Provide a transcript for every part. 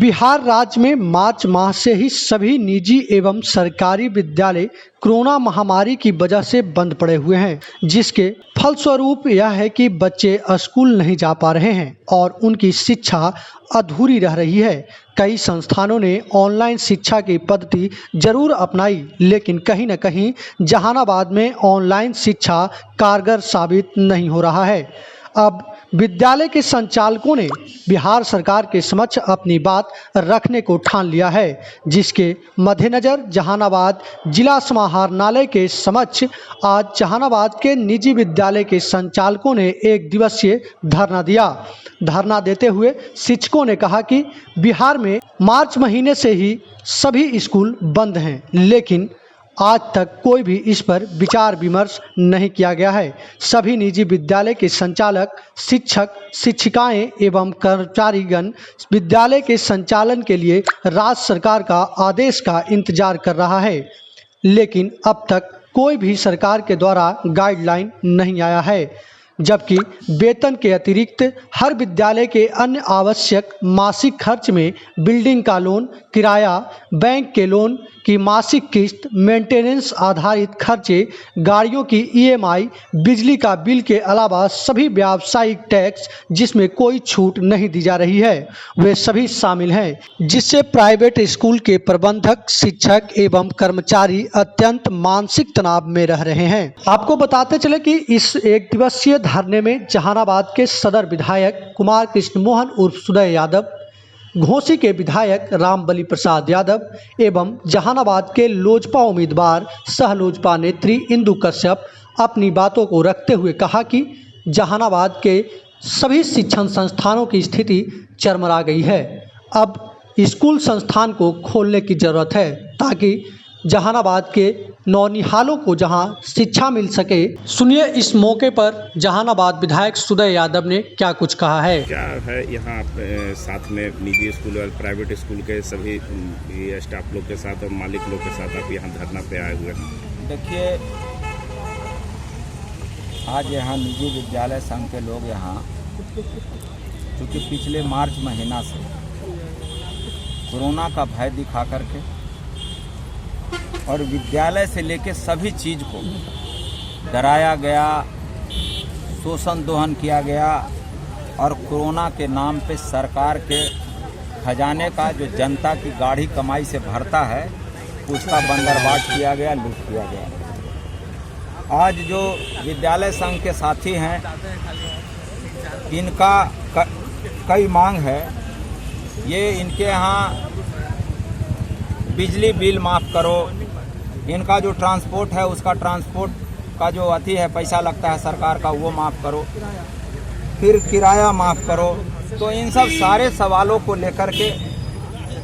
बिहार राज्य में मार्च माह से ही सभी निजी एवं सरकारी विद्यालय कोरोना महामारी की वजह से बंद पड़े हुए हैं, जिसके फलस्वरूप यह है कि बच्चे स्कूल नहीं जा पा रहे हैं और उनकी शिक्षा अधूरी रह रही है। कई संस्थानों ने ऑनलाइन शिक्षा की पद्धति जरूर अपनाई, लेकिन कहीं न कहीं जहानाबाद में ऑनलाइन शिक्षा कारगर साबित नहीं हो रहा है। अब विद्यालय के संचालकों ने बिहार सरकार के समक्ष अपनी बात रखने को ठान लिया है, जिसके मद्देनजर जहानाबाद जिला समाहरणालय के समक्ष आज जहानाबाद के निजी विद्यालय के संचालकों ने एक दिवसीय धरना दिया। धरना देते हुए शिक्षकों ने कहा कि बिहार में मार्च महीने से ही सभी स्कूल बंद हैं, लेकिन आज तक कोई भी इस पर विचार विमर्श नहीं किया गया है। सभी निजी विद्यालय के संचालक, शिक्षक, शिक्षिकाएं एवं कर्मचारीगण विद्यालय के संचालन के लिए राज्य सरकार का आदेश का इंतजार कर रहा है, लेकिन अब तक कोई भी सरकार के द्वारा गाइडलाइन नहीं आया है। जबकि वेतन के अतिरिक्त हर विद्यालय के अन्य आवश्यक मासिक खर्च में बिल्डिंग का लोन, किराया, बैंक के लोन की मासिक किस्त, मेंटेनेंस आधारित खर्चे, गाड़ियों की ईएमआई, बिजली का बिल के अलावा सभी व्यावसायिक टैक्स जिसमें कोई छूट नहीं दी जा रही है, वे सभी शामिल हैं, जिससे प्राइवेट स्कूल के प्रबंधक, शिक्षक एवं कर्मचारी अत्यंत मानसिक तनाव में रह रहे हैं। आपको बताते चले कि इस एक दिवसीय धरने में जहानाबाद के सदर विधायक कुमार कृष्ण मोहन उर्फ सुदय यादव, घोसी के विधायक रामबली प्रसाद यादव एवं जहानाबाद के लोजपा उम्मीदवार सह लोजपा नेत्री इंदु कश्यप अपनी बातों को रखते हुए कहा कि जहानाबाद के सभी शिक्षण संस्थानों की स्थिति चरमरा गई है। अब स्कूल संस्थान को खोलने की जरूरत है ताकि जहानाबाद के नौनिहालों को जहां शिक्षा मिल सके। सुनिए इस मौके पर जहानाबाद विधायक सुदय यादव ने क्या कुछ कहा है। क्या है यहाँ साथ में निजी स्कूल और प्राइवेट स्कूल के सभी स्टाफ लोग के साथ और मालिक लोग के साथ आप यहाँ धरना पे आए हुए हैं? देखिए, आज यहाँ निजी विद्यालय संघ के लोग यहाँ क्योंकि पिछले मार्च महीना से कोरोना का भय दिखा करके और विद्यालय से लेके सभी चीज़ को डराया गया, शोषण दोहन किया गया और कोरोना के नाम पे सरकार के खजाने का जो जनता की गाढ़ी कमाई से भरता है उसका बंदरबाट किया गया, लूट किया गया। आज जो विद्यालय संघ के साथी हैं, इनका कई मांग है। ये इनके यहाँ बिजली बिल माफ़ करो, इनका जो ट्रांसपोर्ट है उसका ट्रांसपोर्ट का जो अति है पैसा लगता है सरकार का वो माफ़ करो, फिर किराया माफ़ करो। तो इन सब सारे सवालों को लेकर के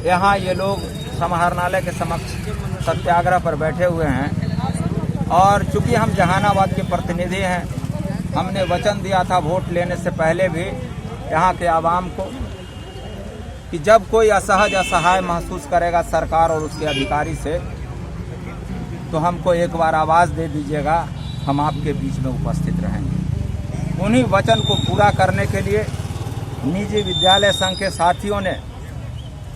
यहाँ ये लोग समाहरणालय के समक्ष सत्याग्रह पर बैठे हुए हैं। और चूँकि हम जहानाबाद के प्रतिनिधि हैं, हमने वचन दिया था वोट लेने से पहले भी यहाँ के आवाम को कि जब कोई असहज असहाय महसूस करेगा सरकार और उसके अधिकारी से तो हमको एक बार आवाज़ दे दीजिएगा, हम आपके बीच में उपस्थित रहेंगे। उन्हीं वचन को पूरा करने के लिए निजी विद्यालय संघ के साथियों ने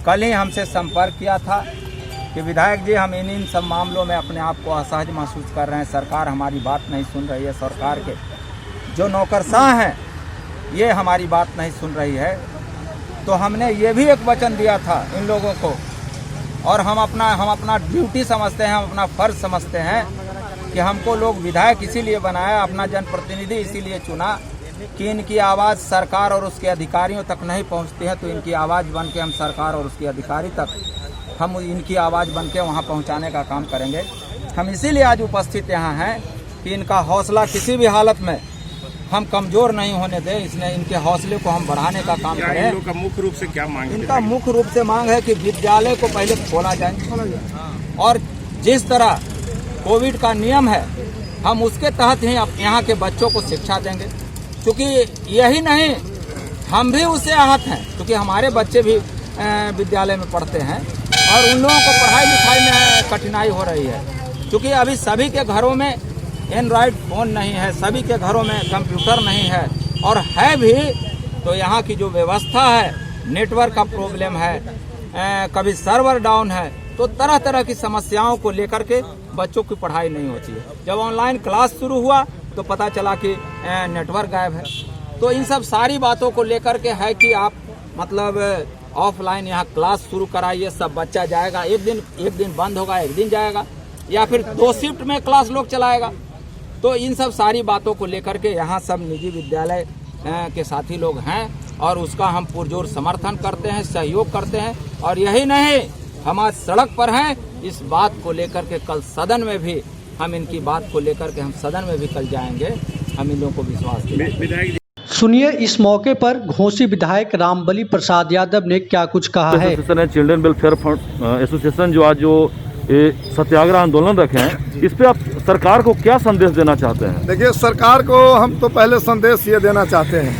कल ही हमसे संपर्क किया था कि विधायक जी, हम इन सब मामलों में अपने आप को असहज महसूस कर रहे हैं, सरकार हमारी बात नहीं सुन रही है, सरकार के जो नौकरशाह हैं ये हमारी बात नहीं सुन रही है। तो हमने ये भी एक वचन दिया था इन लोगों को और हम अपना ड्यूटी समझते हैं, हम अपना फ़र्ज समझते हैं कि हमको लोग विधायक इसीलिए बनाया, अपना जनप्रतिनिधि इसीलिए चुना कि इनकी आवाज़ सरकार और उसके अधिकारियों तक नहीं पहुंचती है, तो इनकी आवाज़ बन के हम सरकार और उसके अधिकारी तक हम इनकी आवाज़ बन के वहाँ पहुँचाने का काम करेंगे। हम इसीलिए आज उपस्थित यहाँ हैं कि इनका हौसला किसी भी हालत में हम कमज़ोर नहीं होने दें, इसने इनके हौसले को हम बढ़ाने का काम करें। इन लोगों का मुख्य रूप से क्या मांग है? इनका मुख्य रूप से मांग है कि विद्यालय को पहले खोला जाए और जिस तरह कोविड का नियम है हम उसके तहत ही यहाँ के बच्चों को शिक्षा देंगे। क्योंकि यही नहीं, हम भी उससे आहत हैं क्योंकि हमारे बच्चे भी विद्यालय में पढ़ते हैं और उन लोगों को पढ़ाई लिखाई में कठिनाई हो रही है। क्योंकि अभी सभी के घरों में एंड्रॉयड फ़ोन नहीं है, सभी के घरों में कंप्यूटर नहीं है, और है भी तो यहाँ की जो व्यवस्था है, नेटवर्क का प्रॉब्लम है, कभी सर्वर डाउन है, तो तरह तरह की समस्याओं को लेकर के बच्चों की पढ़ाई नहीं होती है। जब ऑनलाइन क्लास शुरू हुआ तो पता चला कि नेटवर्क गायब है। तो इन सब सारी बातों को लेकर के है कि आप मतलब ऑफलाइन यहाँ क्लास शुरू कराइए, सब बच्चा जाएगा, एक दिन बंद होगा, एक दिन जाएगा, या फिर 2 शिफ्ट में क्लास लोग चलाएगा। तो इन सब सारी बातों को लेकर के यहाँ सब निजी विद्यालय के साथी लोग हैं और उसका हम पुरजोर समर्थन करते हैं, सहयोग करते हैं। और यही नहीं, हम आज सड़क पर हैं, इस बात को लेकर के कल सदन में भी हम इनकी बात को लेकर के हम सदन में भी कल जाएंगे, हम इन लोगों को विश्वास दिलाएंगे। सुनिए इस मौके पर घोसी विधायक रामबली प्रसाद यादव ने क्या कुछ कहा है। एसोसिएशन है चिल्ड्रन वेलफेयर फंड एसोसिएशन जो आज जो सत्याग्रह आंदोलन रखे हैं, इस पे आप सरकार को क्या संदेश देना चाहते हैं? देखिए, सरकार को हम तो पहले संदेश ये देना चाहते हैं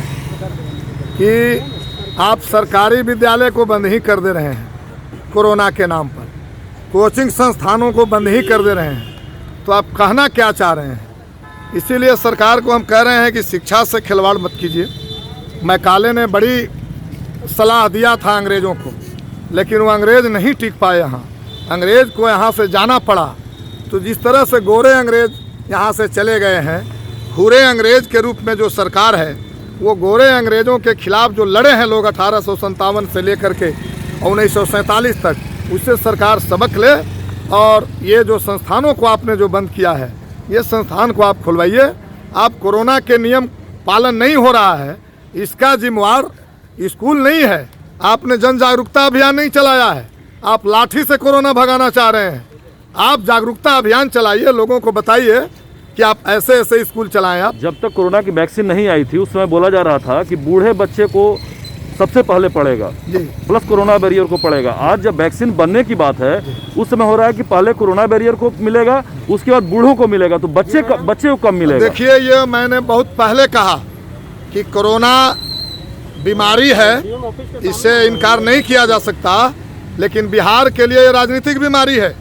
कि आप सरकारी विद्यालय को बंद ही कर दे रहे हैं कोरोना के नाम पर, कोचिंग संस्थानों को बंद ही कर दे रहे हैं, तो आप कहना क्या चाह रहे हैं? इसीलिए सरकार को हम कह रहे हैं कि शिक्षा से खिलवाड़ मत कीजिए। मैकाले ने बड़ी सलाह दिया था अंग्रेज़ों को, लेकिन वो अंग्रेज़ नहीं टिक पाए यहाँ, अंग्रेज़ को यहाँ से जाना पड़ा। तो जिस तरह से गोरे अंग्रेज़ यहाँ से चले गए हैं, भूरे अंग्रेज़ के रूप में जो सरकार है, वो गोरे अंग्रेज़ों के खिलाफ जो लड़े हैं लोग 1857 से लेकर के 1947 तक, उससे सरकार सबक ले। और ये जो संस्थानों को आपने जो बंद किया है, ये संस्थान को आप खुलवाइए। आप कोरोना के नियम पालन नहीं हो रहा है, इसका जिम्मेवार स्कूल नहीं है। आपने जन जागरूकता अभियान नहीं चलाया है, आप लाठी से कोरोना भगाना चाह रहे हैं। आप जागरूकता अभियान चलाइए, लोगों को बताइए कि आप ऐसे ऐसे स्कूल चलाएं। आप जब तक कोरोना की वैक्सीन नहीं आई थी, उस समय बोला जा रहा था कि बूढ़े बच्चे को सबसे पहले पड़ेगा जी, प्लस कोरोना बैरियर को पड़ेगा। आज जब वैक्सीन बनने की बात है, उस समय हो रहा है कि पहले कोरोना बैरियर को मिलेगा, उसके बाद बूढ़ों को मिलेगा, तो बच्चे को कम मिलेगा। देखिए, ये मैंने बहुत पहले कहा कि कोरोना बीमारी है, इससे इनकार नहीं किया जा सकता, लेकिन बिहार के लिए ये राजनीतिक बीमारी है।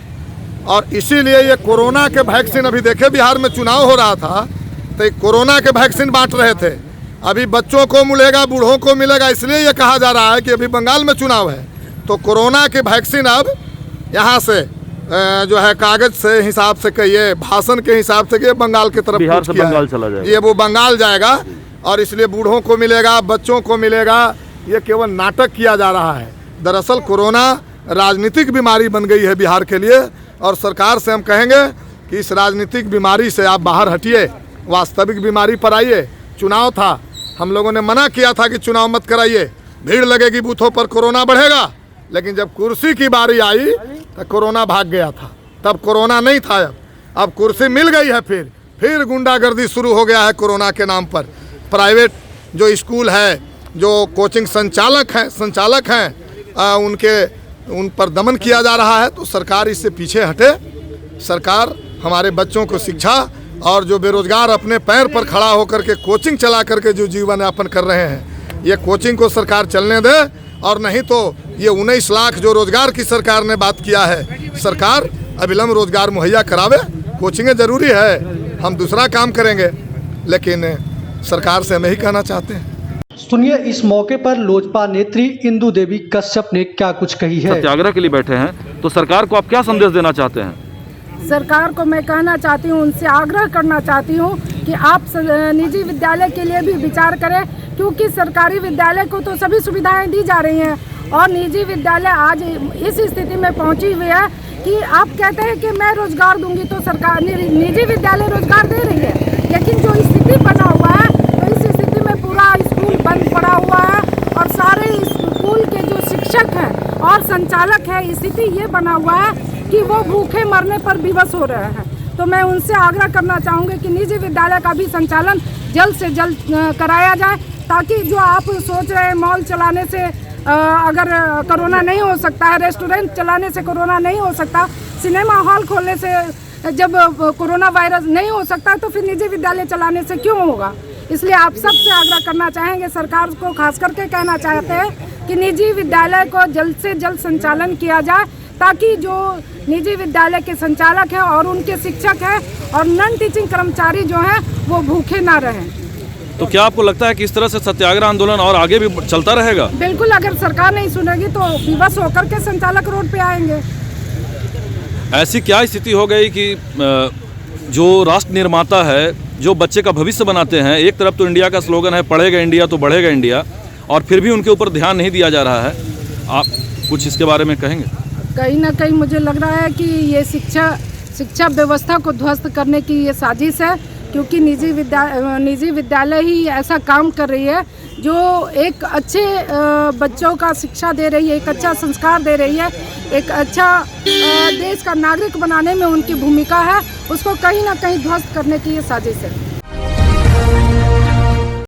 और इसीलिए ये कोरोना के वैक्सीन, अभी देखे बिहार में चुनाव हो रहा था तो कोरोना के वैक्सीन बांट रहे थे। अभी बच्चों को मिलेगा, बूढ़ों को मिलेगा, इसलिए ये कहा जा रहा है कि अभी बंगाल में चुनाव है, तो कोरोना के वैक्सीन अब यहाँ से जो है कागज से हिसाब से कहिए, भाषण के हिसाब से बंगाल की तरफ, बिहार से बंगाल चला जाएगा, ये वो बंगाल जाएगा। और इसलिए बूढ़ों को मिलेगा, बच्चों को मिलेगा, ये केवल नाटक किया जा रहा है। दरअसल कोरोना राजनीतिक बीमारी बन गई है बिहार के लिए, और सरकार से हम कहेंगे कि इस राजनीतिक बीमारी से आप बाहर हटिए, वास्तविक बीमारी पर आइए। चुनाव था, हम लोगों ने मना किया था कि चुनाव मत कराइए, भीड़ लगेगी बूथों पर, कोरोना बढ़ेगा, लेकिन जब कुर्सी की बारी आई तो कोरोना भाग गया था। तब कोरोना नहीं था, अब कुर्सी मिल गई है, फिर गुंडागर्दी शुरू हो गया है कोरोना के नाम पर। प्राइवेट जो स्कूल है, जो कोचिंग संचालक हैं उन पर दमन किया जा रहा है। तो सरकार इससे पीछे हटे। सरकार हमारे बच्चों को शिक्षा, और जो बेरोजगार अपने पैर पर खड़ा होकर के कोचिंग चला करके जो जीवन यापन कर रहे हैं, ये कोचिंग को सरकार चलने दे। और नहीं तो ये 19 लाख जो रोजगार की सरकार ने बात किया है, सरकार अविलंब रोजगार मुहैया करावे। कोचिंगें जरूरी है, हम दूसरा काम करेंगे, लेकिन सरकार से हम यही कहना चाहते हैं। सुनिए इस मौके पर लोजपा नेत्री इंदु देवी कश्यप ने क्या कुछ कही है। सत्याग्रह के लिए बैठे हैं, तो सरकार को आप क्या संदेश देना चाहते हैं? सरकार को मैं कहना चाहती हूँ, उनसे आग्रह करना चाहती हूँ कि आप निजी विद्यालय के लिए भी विचार करें, क्योंकि सरकारी विद्यालय को तो सभी सुविधाएं दी जा रही हैं, और निजी विद्यालय आज इस स्थिति में पहुँची हुई है कि आप कहते हैं कि मैं रोजगार दूंगी, तो सरकार निजी विद्यालय रोजगार दे रही है, लेकिन जो स्थिति बना हुआ है, तो इस स्थिति में पूरा स्कूल बंद पड़ा हुआ है, और सारे स्कूल के जो शिक्षक हैं और संचालक हैं, स्थिति ये बना हुआ है कि वो भूखे मरने पर विवश हो रहे हैं। तो मैं उनसे आग्रह करना चाहूँगी कि निजी विद्यालय का भी संचालन जल्द से जल्द कराया जाए, ताकि जो आप सोच रहे हैं मॉल चलाने से अगर कोरोना नहीं हो सकता है, रेस्टोरेंट चलाने से कोरोना नहीं हो सकता, सिनेमा हॉल खोलने से जब कोरोना वायरस नहीं हो सकता, तो फिर निजी विद्यालय चलाने से क्यों होगा। इसलिए आप सबसे आग्रह करना चाहेंगे, सरकार को खास करके कहना चाहते हैं कि निजी विद्यालय को जल्द से जल्द संचालन किया जाए, ताकि जो निजी विद्यालय के संचालक हैं और उनके शिक्षक हैं और नॉन टीचिंग कर्मचारी जो हैं वो भूखे ना रहें। तो क्या आपको लगता है कि इस तरह से सत्याग्रह आंदोलन और आगे भी चलता रहेगा? बिल्कुल, अगर सरकार नहीं सुनेगी तो विवश होकर के संचालक रोड पे आएंगे। ऐसी क्या स्थिति हो गई कि जो राष्ट्र निर्माता है, जो बच्चे का भविष्य बनाते हैं, एक तरफ तो इंडिया का स्लोगन है पढ़ेगा इंडिया तो बढ़ेगा इंडिया, और फिर भी उनके ऊपर ध्यान नहीं दिया जा रहा है। आप कुछ इसके बारे में कहेंगे? कहीं ना कहीं मुझे लग रहा है कि ये शिक्षा व्यवस्था को ध्वस्त करने की ये साजिश है, क्योंकि निजी विद्यालय ही ऐसा काम कर रही है जो एक अच्छे बच्चों का शिक्षा दे रही है, एक अच्छा संस्कार दे रही है, एक अच्छा देश का नागरिक बनाने में उनकी भूमिका है, उसको कहीं ना कहीं ध्वस्त करने की ये साजिश है।